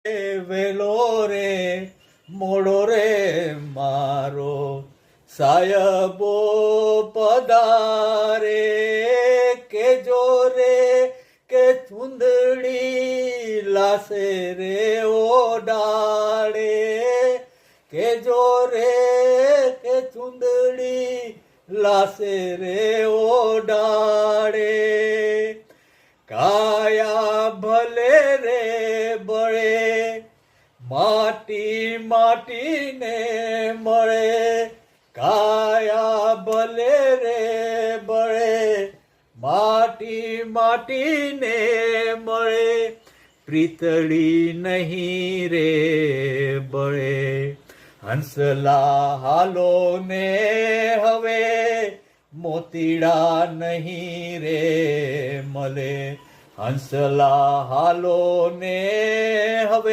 વેલો રે મોડો રે મારો સાયબો પધારે કે જોરે કે ચૂંદડી લાસે રે ઓડાડે કે જોરે કે ચૂંદડી લાસે રે ઓડાડે કાયા ભલે રે બળે માટી માટીને મળે કાયા ભલે રે બળે માટી માટીને મળે પ્રીતળી નહીં રે બળે હંસલા હાલો ને હવે મોતીડા નહીં રે મળે હંસલા હાલો ને હવે